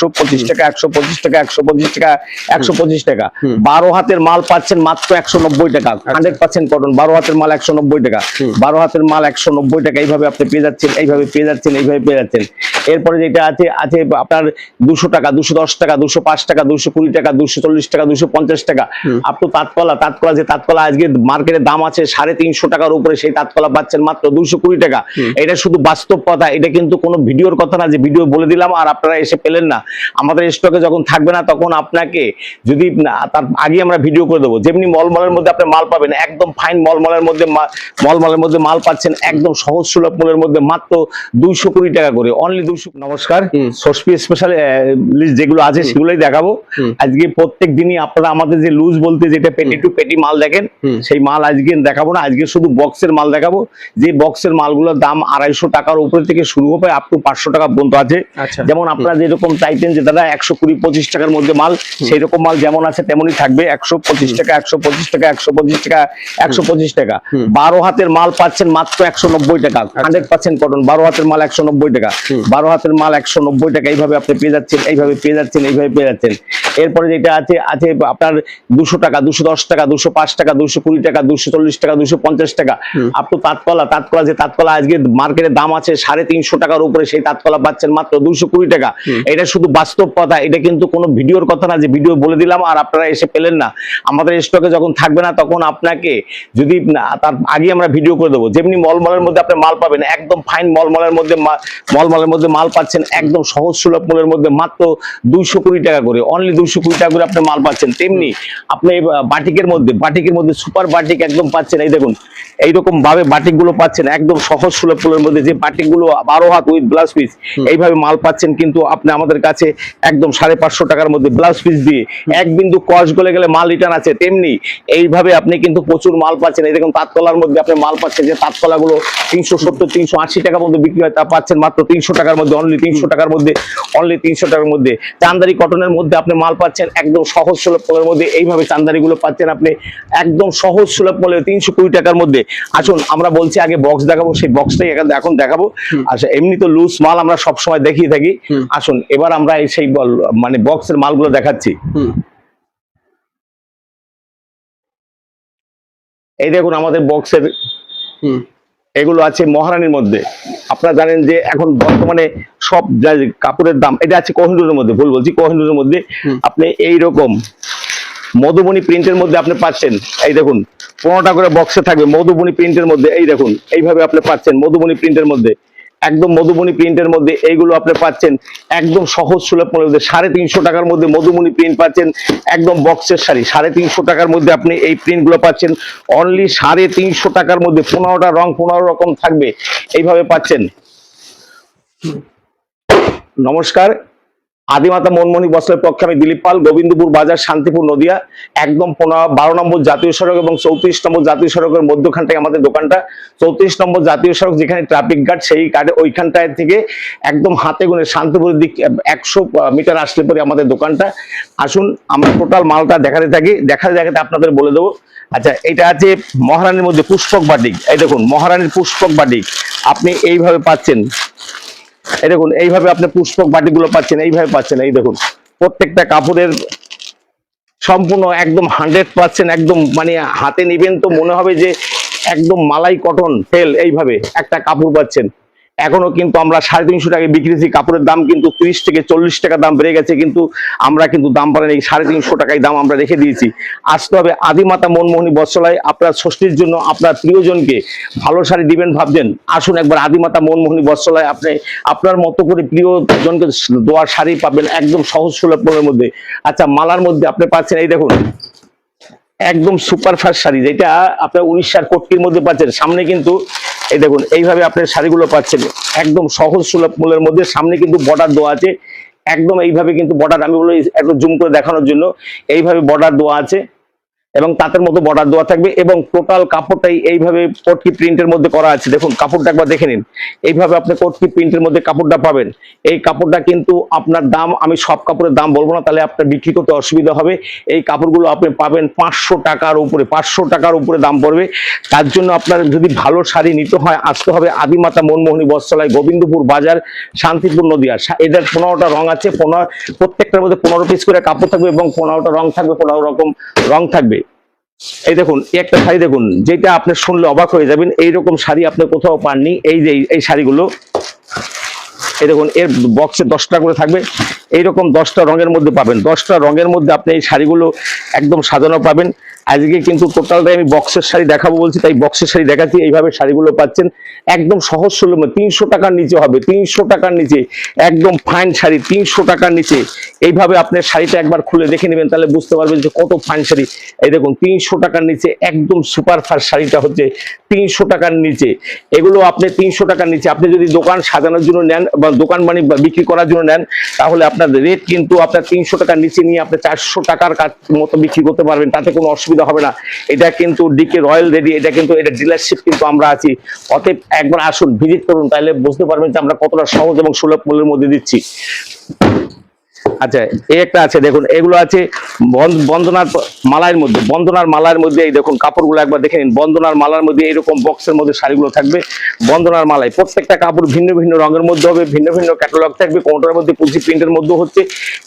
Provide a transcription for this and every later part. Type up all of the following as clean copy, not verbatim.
125 টাকা, 125 টাকা, 125 টাকা, 125 টাকা। 12 হাতের মাল পাচ্ছেন মাত্র 190 টাকা। 100% কটন 12 হাতের মাল 190 টাকা। 12 হাতের মাল 190 টাকা। এইভাবে আপনি পেয়ে যাচ্ছেন, এইভাবে পেয়ে যাচ্ছেন, এইভাবে পেয়ে যাচ্ছেন। এরপরে যেটা আছে আছে আপনার 200 টাকা, 210 টাকা, 205 টাকা, 220 টাকা, 240 টাকা, 250 টাকা। আপ টু তাঁতকলা, যে তাঁতকলা আজকে মার্কেটে দাম আছে 350 টাকার উপরে, সেই তাঁতকলা পাচ্ছেন মাত্র 220 টাকা। এটা শুধু বাস্তব কথা, এটা কিন্তু কোনো ভিডিওর কথা না যে ভিডিও বলে দিলাম আর আপনারা এসে পেলেন না। আমাদের স্টকে যখন থাকবে না তখন আপনাকে যদি তার আগে আমরা ভিডিও করে দেবো। যেমনি মলমলের মধ্যে আপনি মাল পাবেন একদম ফাইন, মলমলের মধ্যে মাল পাচ্ছেন একদম সহজ সুলভ মূল্যের মধ্যে মাত্র 220 টাকা করে, অনলি 200। নমস্কার, ষষ্ঠী স্পেশাল লিস্ট যেগুলো আছে সেগুলোই দেখাবো আজকে। প্রত্যেক দিনই আপনারা আমাদের যে লুজ বলতে যেটা পেটি টু পেটি মাল দেখেন সেই মাল আজকে দেখাবো না, আজকে শুধু বক্সের মাল দেখাবো। যে বক্সের মালগুলোর দাম 250 টাকার উপরে থেকে শুরু হবে আপ টু 500 টাকা পর্যন্ত আছে। যেমন আপনারা যেরকম চাইতেন যে দাদা 120-25 টাকার মধ্যে মাল, সেই রকম মাল যেমন আছে তেমনই থাকবে। 125 টাকা, 125 টাকা, 125 টাকা, 125 টাকা। 12 হাতের মাল পাচ্ছেন মাত্র 190 টাকা। 100% কটন 12 হাতের মাল 190 টাকা। 12 হাতের মাল 190 টাকা। এইভাবে আপনি পেয়ে যাচ্ছেন, এইভাবে পেয়ে যাচ্ছেন, এইভাবে পেয়ে যাচ্ছেন। এরপরে যেটা আছে আছে আপনার 200 টাকা, 210 টাকা, 205 টাকা, 220 টাকা, 240 টাকা, 250 টাকা। আপ টু তাঁতকলা, যে তাঁতকলা আজকে মার্কেটে দাম আছে 350 টাকার উপরে, সেই তাঁতকলা পাচ্ছেন মাত্র 220 টাকা। এটা শুধু বাস্তব কথা, এটা কিন্তু কোনো ভিডিওর কথা না যে ভিডিও বলে দিলাম আর আপনারা এসে পেলেন না। আমাদের স্টকে যখন থাকবে না তখন আপনাকে যদি তার আগে আমরা ভিডিও করে দেবো। যেমনি মলমলের মধ্যে আপনি মাল পাবেন একদম ফাইন, মলমলের মধ্যে মাল পাচ্ছেন একদম সহজ সুলভ মূল্যের মধ্যে মাত্র 220 টাকা করে, অনলি 220 টাকা করে আপনি মাল পাচ্ছেন। তেমনি আপনি বাটিকের মধ্যে সুপার বাটিক একদম পাচ্ছেন। এই দেখুন এইরকম ভাবে বাটিক গুলো পাচ্ছেন একদম সহজ সুলভ মূল্যের মধ্যে, যে বাটিক গুলো 12 হাত উইথ ব্লাউজ পিস এইভাবে মাল পাচ্ছেন কিন্তু আপনি আমাদের কাছে একদম 550 টাকার মধ্যে ব্লাউজ পিস দিয়ে। এক বিন্দু কস গলে গেলে মাল রিটার্ন আছে। তেমনি এইভাবে আপনি কিন্তু প্রচুর মাল পাচ্ছেন। এই দেখুন তাঁতকলার মধ্যে আপনি মাল পাচ্ছেন, যে তাঁতকলা গুলো 370-380 টাকার মধ্যে বিক্রি হয়, তা পাচ্ছেন মাত্র 300 টাকার মধ্যে, অনলি 300 টাকার মধ্যে, অনলি 300 টাকার মধ্যে। চান্দারি কটনের মধ্যে আপনি মাল পাচ্ছেন একদম সহজ সুলভ মূল্যের মধ্যে। এইভাবে চান্দারি গুলো পাচ্ছেন আপনি একদম সহজ সুলভ মূল্যে 320 টাকার মধ্যে। আসুন আমরা বলছি আগে বক্স দেখাবো, সেই বক্সটাই এখন দেখাবো। আচ্ছা, এমনি তো লুজ মাল আমরা সবসময় দেখিয়ে থাকি। আসুন এবার আমরা সেই মানে বক্সের মালগুলো দেখাচ্ছি। এই দেখুন আমাদের বক্সের এগুলো আছে মহারানীর মধ্যে। আপনারা জানেন যে এখন বর্তমানে সব কাপড়ের দাম, এটা আছে কোহিনূরের মধ্যে, ভুল বলছি, কোহিনূরের মধ্যে আপনি এইরকম মধুবনী প্রিন্টের মধ্যে আপনি পাচ্ছেন। এই দেখুন 15টা করে বক্সে থাকবে মধুবনী প্রিন্টের মধ্যে। এই দেখুন এইভাবে আপনি পাচ্ছেন মধুবনী প্রিন্টের মধ্যে, একদম মধুবনী প্রিন্টের মধ্যে এইগুলো আপনি পাচ্ছেন একদম সহজ সুলভ মূল্যের মধ্যে। 350 টাকার মধ্যে মধুবনী প্রিন্ট পাচ্ছেন একদম বক্সের শাড়ি। 350 টাকার মধ্যে আপনি এই প্রিন্ট গুলো পাচ্ছেন অনলি 350 টাকার মধ্যে। 15টা রং 15 রকম থাকবে, এইভাবে পাচ্ছেন। নমস্কার, আদিমাতা মনমোহনী বস্ত্রের পক্ষে আমি দিলীপ পাল, গোবিন্দপুর বাজার, শান্তিপুর, নদিয়া। একদম 12 নম্বর জাতীয় সড়ক এবং 34 নম্বর জাতীয় সড়কের মধ্যখানটায় আমাদের দোকানটা। 34 নম্বর জাতীয় সড়ক যেখানে ট্রাফিক গার্ড, সেই গার্ডে ওইখানটায় থেকে একদম হাতে গুনে শান্তিপুরের দিক 100 মিটার আসলে পরে আমাদের দোকানটা। আসুন আমরা টোটাল মালটা দেখাতে থাকি, দেখাতে আপনাদের বলে দেবো। আচ্ছা, এটা আছে মহারানীর মধ্যে পুষ্পক বাটিক। এই দেখুন মহারানীর পুষ্পক বাটিক আপনি এইভাবে পাচ্ছেন। এই দেখুন এইভাবে আপনি পুষ্পক বাটিকগুলো পাচ্ছেন, এইভাবে পাচ্ছেন। এই দেখুন প্রত্যেকটা কাপড়ের সম্পূর্ণ একদম 100% একদম মানে হাতে নিবেন তো মনে হবে যে একদম মালাই কটন তেল, এইভাবে একটা কাপড় পাচ্ছেন। এখনো কিন্তু আমরা 350 টাকায় বিক্রিছি, কাপড়ের দাম কিন্তু 30 থেকে 40 টাকা দাম বেড়ে গেছে, কিন্তু আমরা কিন্তু দাম বাড়াই 350 টাকায় দাম আমরা রেখে দিয়েছি। আসতে হবে আদিমাতা মনমোহনী বস্ত্রালয়। আপনার ষষ্ঠীর জন্য আপনার প্রিয়জনকে ভালো শাড়ি দিবেন ভাবছেন, আসুন একবার আদিমাতা মনমোহনী বস্ত্রালয়। আপনি আপনার মতো করে প্রিয়জনকে দোয়ার শাড়ি পাবেন একদম সহজ সুলভ মূল্যের মধ্যে। আচ্ছা, মালার মধ্যে আপনি পাচ্ছেন এই দেখুন একদম সুপার ফাস্ট শাড়ি, যেটা আপনার 1900 কোটির মধ্যে পাচ্ছেন। সামনে কিন্তু এই দেখুন এইভাবে আপনার শাড়িগুলো পাচ্ছেন একদম সহজ সুলভ মূল্যের মধ্যে। সামনে কিন্তু বর্ডার দেওয়া আছে একদম এইভাবে, কিন্তু বর্ডার আমি বলি একটু জুম করে দেখানোর জন্য, এইভাবে বর্ডার দেওয়া আছে। এবং তাঁতের মতো বর্ডার দেওয়া থাকবে এবং টোটাল কাপড়টাই এইভাবে কটকি প্রিন্টের মধ্যে করা আছে। দেখুন কাপড়টা একবার দেখে নিন, এইভাবে আপনি কটকি প্রিন্টের মধ্যে কাপড়টা পাবেন। এই কাপড়টা কিন্তু আপনার দাম, আমি সব কাপড়ের দাম বলবো না, তাহলে আপনার বিক্রি করতে অসুবিধা হবে। এই কাপড়গুলো আপনি পাবেন 500 টাকার উপরে, 500 টাকার উপরে দাম পড়বে। তার জন্য আপনার যদি ভালো শাড়ি নিতে হয় আসতে হবে আদিমাতা মনমোহিনী বস্ত্রালয়, গোবিন্দপুর বাজার, শান্তিপুর নদিয়া। এটার 15টা রং আছে, প্রত্যেকটার মধ্যে 15 পিস করে কাপড় থাকবে এবং 15টা রং থাকবে, 15 রকম রং থাকবে। এই দেখুন একটা শাড়ি দেখুন, যেটা আপনি শুনলে অবাক হয়ে যাবেন, এইরকম শাড়ি আপনি কোথাও পাননি। এই যে এই শাড়িগুলো, এই দেখুন এর বক্সে 10টা করে থাকবে, এইরকম 10টা রঙের মধ্যে পাবেন। 10টা রঙের মধ্যে আপনি এই শাড়িগুলো একদম সাজানো পাবেন। আজকে কিন্তু টোটালটাই আমি বক্সের শাড়ি দেখাবো বলছি, তাই বক্সের শাড়ি দেখাচ্ছি। এইভাবে শাড়িগুলো পাচ্ছেন একদম সহজ সুলভে, 300 টাকার নিচে হবে, 300 টাকার নিচে একদম ফাইন শাড়ি, 300 টাকার নিচে। এইভাবে আপনি শাড়িটা একবার খুলে দেখে নেবেন, তাহলে বুঝতে পারবেন যে কত ফাইন শাড়ি। এই দেখুন 300 টাকার নিচে একদম সুপার ফাস্ট শাড়িটা হচ্ছে 300 টাকার নিচে। এগুলো আপনি 300 টাকার নিচে, আপনি যদি দোকান সাজানোর জন্য নেন বা দোকান বিক্রি করার জন্য নেন, তাহলে আপনার রেট কিন্তু আপনার 300 টাকার নিচে নিয়ে আপনি 400 টাকার মতো বিক্রি করতে পারবেন, তাতে কোনো অসুবিধা হবে না। এটা কিন্তু ডিকে রয়্যাল রেডি, এটা কিন্তু এটা ডিলারশিপ কিন্তু আমরা আছি। অতএব একবার আসুন, ভিজিট করুন, তাহলে বুঝতে পারবেন যে আমরা কতটা সহজ এবং সুলভ মূল্যের মধ্যে দিচ্ছি। আচ্ছা এই একটা আছে দেখুন, এগুলো আছে বন্দনার মালার মধ্যে, বন্দনার মালার মধ্যে। এই দেখুন কাপড়গুলো একবার দেখে নিন, বন্দনার মালার মধ্যে এইরকম বক্সের মধ্যে শাড়িগুলো থাকবে। বন্দনার মালায় প্রত্যেকটা কাপড় ভিন্ন ভিন্ন রঙের মধ্যে হবে, ভিন্ন ভিন্ন ক্যাটালগ থাকবে, কোনটার মধ্যে কুচি প্রিন্টের মধ্যে হচ্ছে।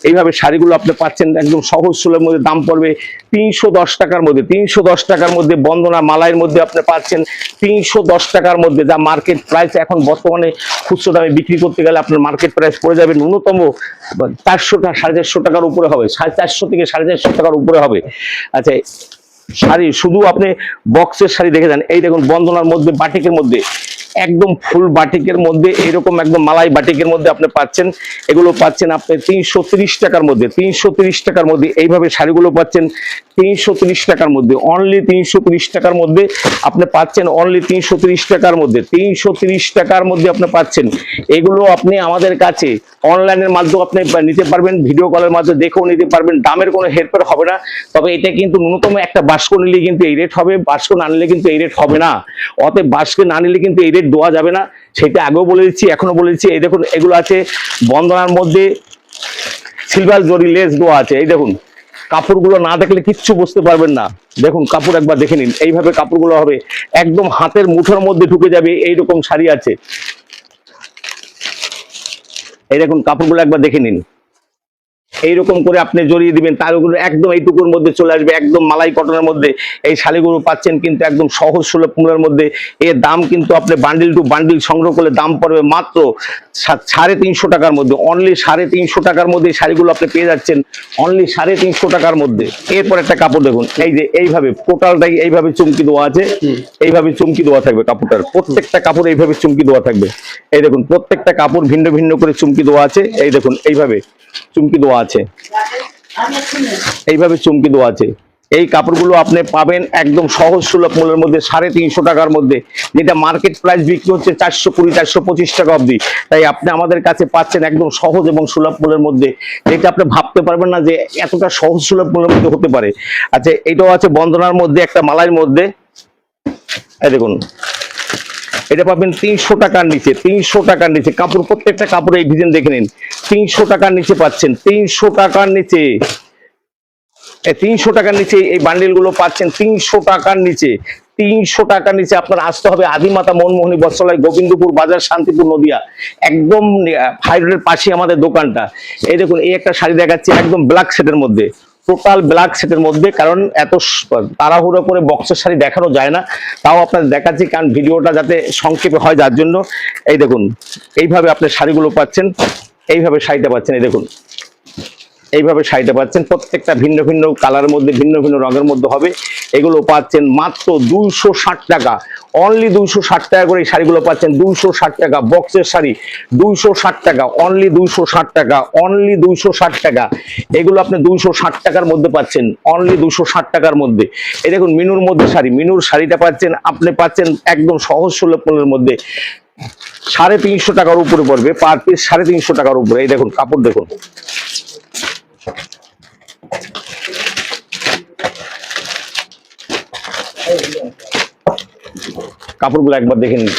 এইভাবে শাড়িগুলো আপনি পাচ্ছেন একদম সহজ সুলভের মধ্যে। দাম পড়বে 310 টাকার মধ্যে, 310 টাকার মধ্যে বন্দনা মালাইয়ের মধ্যে আপনি পাচ্ছেন 310 টাকার মধ্যে। যা মার্কেট প্রাইস এখন বর্তমানে খুচরো দামে বিক্রি করতে গেলে আপনার মার্কেট প্রাইস পড়ে যাবে ন্যূনতম 400 টাকা, 450 টাকার উপরে হবে, 450 থেকে 450 টাকার উপরে হবে। আচ্ছা শাড়ি শুধু আপনি বক্সের শাড়ি দেখে যান। এই দেখুন বন্দনার মধ্যে বাটিকের মধ্যে একদম ফুল বাটিকের মধ্যে, এইরকম একদম মালাই বাটিকের মধ্যে আপনি পাচ্ছেন। এগুলো পাচ্ছেন আপনি 330 টাকার মধ্যে, 330 টাকার মধ্যে। এইভাবে শাড়িগুলো পাচ্ছেন 330 টাকার মধ্যে, অনলি 330 টাকার মধ্যে আপনি পাচ্ছেন, অনলি 330 টাকার মধ্যে, 330 টাকার মধ্যে আপনি পাচ্ছেন। এগুলো আপনি আমাদের কাছে অনলাইনের মাধ্যমে আপনি নিতে পারবেন, ভিডিও কলের মাধ্যমে দেখেও নিতে পারবেন, দামের কোনো হেরফের হবে না। তবে এটা কিন্তু ন্যূনতম একটা বাস্ক নিলে কিন্তু এই রেট হবে, বাস্ক না নিলে কিন্তু এই রেট হবে না। অতএব বাস্কে না নিলে কিন্তু এই রেট দেওয়া যাবে না, সেটা আগেও বলে দিচ্ছি এখনো বলে দিচ্ছি। এই দেখুন এগুলো আছে বন্দনার মধ্যে সিলভার জরি লেস দেওয়া আছে। এই দেখুন কাপড়গুলো না দেখলে কিচ্ছু বুঝতে পারবেন না। দেখুন কাপড় একবার দেখে নিন, এইভাবে কাপড়গুলো হবে একদম হাতের মুঠোর মধ্যে ঢুকে যাবে, এইরকম শাড়ি আছে। এই দেখুন কাপড়গুলো একবার দেখে নিন, এইরকম করে আপনি জড়িয়ে দিবেন, তার উপরে একদম এইটুকুর মধ্যে চলে আসবে, একদম মালাই কটনের মধ্যে। এই শাড়িগুলো পাচ্ছেন কিন্তু একদম সহজ সুলভ মূল্যের মধ্যে। এর দাম কিন্তু আপনি বান্ডিল টু বান্ডিল সংগ্রহ করলে দাম পড়বে মাত্র 350 টাকার মধ্যে, অনলি 350 টাকার মধ্যে শাড়িগুলো আপনি পেয়ে যাচ্ছেন, অনলি 350 টাকার মধ্যে। এরপর একটা কাপড় দেখুন, এই যে এইভাবে টোটালটাই এইভাবে চুমকি দেওয়া আছে, এইভাবে চুমকি দেওয়া থাকবে কাপড়টার, প্রত্যেকটা কাপড় এইভাবে চুমকি দেওয়া থাকবে। এই দেখুন প্রত্যেকটা কাপড় ভিন্ন ভিন্ন করে চুমকি দেওয়া আছে। এই দেখুন এইভাবে চুমকি দেওয়া আছে, এইভাবে চুমকি দেওয়া আছে। এই কাপড়গুলো আপনি পাবেন একদম সহজ সুলভ মূল্যের মধ্যে 350 টাকার মধ্যে, যেটা মার্কেট প্রাইস বিক্রি হচ্ছে 420 425 টাকা অবধি। তাই আপনি আমাদের কাছে পাচ্ছেন একদম সহজ এবং সুলভ মূল্যের মধ্যে, যেটা আপনি ভাবতে পারবেন না যে এতটা সহজ সুলভ মূল্যের মধ্যে হতে পারে। আচ্ছা এটাও আছে বন্দনার মধ্যে একটা মালাইয়ের মধ্যে। এই দেখুন এটা পাবেন 300 টাকার নিচে, 300 টাকার নিচে কাপড়, প্রত্যেকটা কাপড়ে এই ডিজাইন দেখে নিন, 300 টাকার নিচে পাচ্ছেন, 300 টাকার নিচে। 300 টাকার নিচে এই বান্ডিল গুলো পাচ্ছেন, 300 টাকার নিচে, 300 টাকার নিচে। আপনার আসতে হবে আদিমাতা মনমোহিনী বস্ত্রালয়, গোবিন্দপুর বাজার, শান্তিপুর নদিয়া, একদম হাই রোডের পাশে আমাদের দোকানটা। এই দেখুন এই একটা শাড়ি দেখাচ্ছি একদম ব্ল্যাক সেটের মধ্যে, টোটাল ব্ল্যাক সেটের মধ্যে, কারণ এত তাড়াহুড়ো করে বক্সের শাড়ি দেখানো যায় না, তাও আপনাদের দেখাচ্ছি কারণ ভিডিওটা যাতে সংক্ষেপে হয় যার জন্য। এই দেখুন এইভাবে আপনি শাড়িগুলো পাচ্ছেন, এইভাবে শাড়িটা পাচ্ছেন। এই দেখুন এইভাবে শাড়িটা পাচ্ছেন, প্রত্যেকটা ভিন্ন ভিন্ন কালারের মধ্যে, ভিন্ন ভিন্ন রঙের মধ্যে হবে। এগুলো পাচ্ছেন মাত্র 260 টাকা, অনলি 260 টাকা করে এই শাড়িগুলো পাচ্ছেন, 260 টাকা বক্সের শাড়ি, 260 টাকা, অনলি 260 টাকা, অনলি 260 টাকা। এগুলো আপনি 260 টাকার মধ্যে পাচ্ছেন, অনলি 260 টাকার মধ্যে। এই দেখুন মিনুর মধ্যে শাড়ি, মিনুর শাড়িটা পাচ্ছেন, আপনি পাচ্ছেন একদম সহজ সুলভ মূল্যের মধ্যে, 350 টাকার উপরে পড়বে পার পিস, 350 টাকার উপরে। এই দেখুন কাপড় দেখুন, কাপড়গুলো একবার দেখে নিন।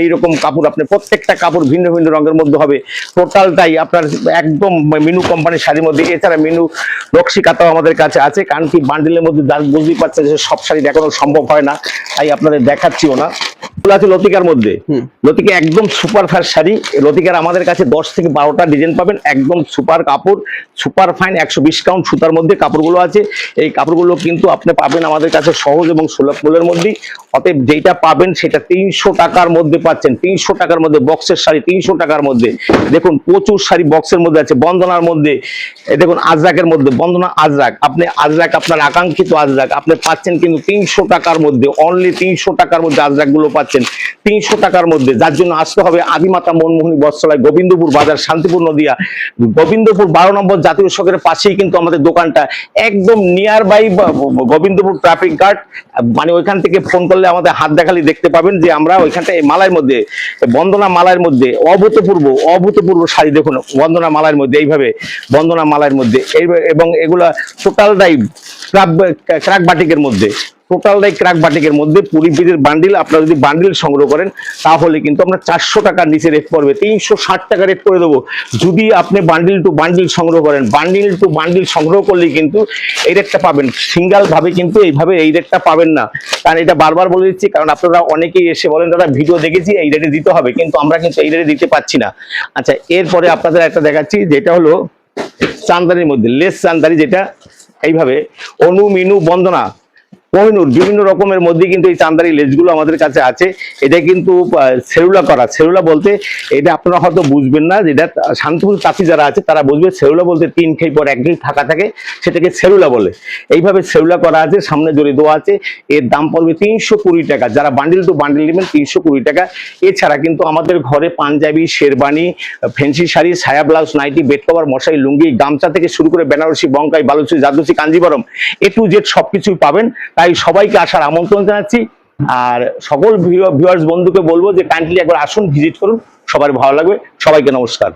এইরকম কাপড়, আপনি প্রত্যেকটা কাপড় ভিন্ন ভিন্ন রঙের মধ্যে হবে, টোটালটাই আপনার একদম মিনু কোম্পানির শাড়ির মধ্যে। এছাড়া মিনু নকশি কাতাও আমাদের কাছে আছে, কারণ কি বান্ডিলের মধ্যে বুঝতেই পারছেন যে সব শাড়ি দেখানো সম্ভব হয় না, তাই আপনাদের দেখাচ্ছিও না। আছে লতিকার মধ্যে, লতিকা একদম সুপার ফাস্ট শাড়ি। লতিকার আমাদের কাছে 10 থেকে 12টা ডিজাইন পাবেন, একদম সুপার কাপড়, সুপার ফাইন, 120 কাউন্ট সুতার মধ্যে কাপড়গুলো আছে। এই কাপড়গুলো কিন্তু আপনি পাবেন আমাদের কাছে সহজ এবং সুলভ মূল্যের মধ্যে। অতএব যেটা পাবেন সেটা 300 টাকার মধ্যে পাচ্ছেন, 300 টাকার মধ্যে বক্সের শাড়ি 300 টাকার মধ্যে। দেখুন প্রচুর শাড়ি বক্সের মধ্যে আছে, বন্দনার মধ্যে দেখুন, আজরাকের মধ্যে বন্দনা আজরাক, আপনি আজরাক আপনার আকাঙ্ক্ষিত আজরাক আপনি পাচ্ছেন কিন্তু 300 টাকার মধ্যে, অনলি 300 টাকার মধ্যে আজরাক গুলো পাচ্ছেন 300 টাকার মধ্যে। যার জন্য আসতে হবে আদিমাতা মনমোহনী বস্ত্রালয়, গোবিন্দপুর বাজার, শান্তিপুর নদিয়া। গোবিন্দপুর 12 নম্বর জাতীয় সড়কের পাশেই কিন্তু আমাদের দোকানটা, একদম nearby Gobindapur traffic guard. মানে ওইখান থেকে ফোন করলে আমাদের হাত দেখালি দেখতে পাবেন যে আমরা ওইখানটা মালার মধ্যে, বন্দনা মালার মধ্যে অভূতপূর্ব শাড়ি দেখুন, বন্দনা মালার মধ্যে এইভাবে, বন্দনা মালার মধ্যে এবং এগুলা টোটালটাই ক্রাক বাটিকের মধ্যে, টোটালটাই ক্রাক বাটিকের মধ্যে। 20 পিসের বান্ডিল, আপনারা যদি বান্ডিল সংগ্রহ করেন তাহলে কিন্তু আমরা 400 টাকার নিচে রেট পড়বে, 360 টাকা রেট করে দেবো। যদি আপনি বান্ডিল টু বান্ডিল সংগ্রহ করেন, বান্ডিল টু বান্ডিল সংগ্রহ করলে কিন্তু এই রেটটা পাবেন, সিঙ্গেল ভাবে কিন্তু এইভাবে এই রেটটা পাবেন না। কারণ এটা বারবার বলে দিচ্ছি, কারণ আপনারা অনেকেই এসে বলেন দাদা ভিডিও দেখেছি এই রেটে দিতে হবে, কিন্তু আমরা কিন্তু এই রেটে দিতে পারছি না। আচ্ছা, এরপরে আপনাদের একটা দেখাচ্ছি, যেটা হলো চান্দারির মধ্যে লেস চান্দারি, যেটা এইভাবে অনু মিনু বন্দনা কোহিনূর বিভিন্ন রকমের মধ্যে কিন্তু এই চান্দারি লেসগুলো আমাদের কাছে আছে। এটা কিন্তু সেলুলা করা, সেলুলা বলতে এটা আপনারা হয়তো বুঝবেন না, যেটা শান্তিপুর চাষি যারা আছে তারা বুঝবে। সেলুলা বলতে 3 ঘেই পর 1 ঘেই ফাঁকা থাকে, সেটাকে সেলুলা বলে। এইভাবে সেলুলা করা আছে, সামনে জড়ি দেওয়া আছে। এর দাম পড়বে 320 টাকা। যারা বান্ডিল টু বান্ডিল নেবেন 320 টাকা। এছাড়া কিন্তু আমাদের ঘরে পাঞ্জাবি, শেরবানি, ফ্যান্সি শাড়ি, সায়া ব্লাউজ, নাইটি, বেড কভার, মশারি, লুঙ্গি, গামছা থেকে শুরু করে Banarasi, বঙ্কাই, Balochi, জাদুচি, Kanjeevaram A to Z সবকিছুই পাবেন। তাই সবাইকে আসার আমন্ত্রণ জানাচ্ছি। আর সকল ভিউয়ার্স বন্ধুকে বলবো যে কাইন্ডলি একবার আসুন, ভিজিট করুন, সবার ভালো লাগবে। সবাইকে নমস্কার।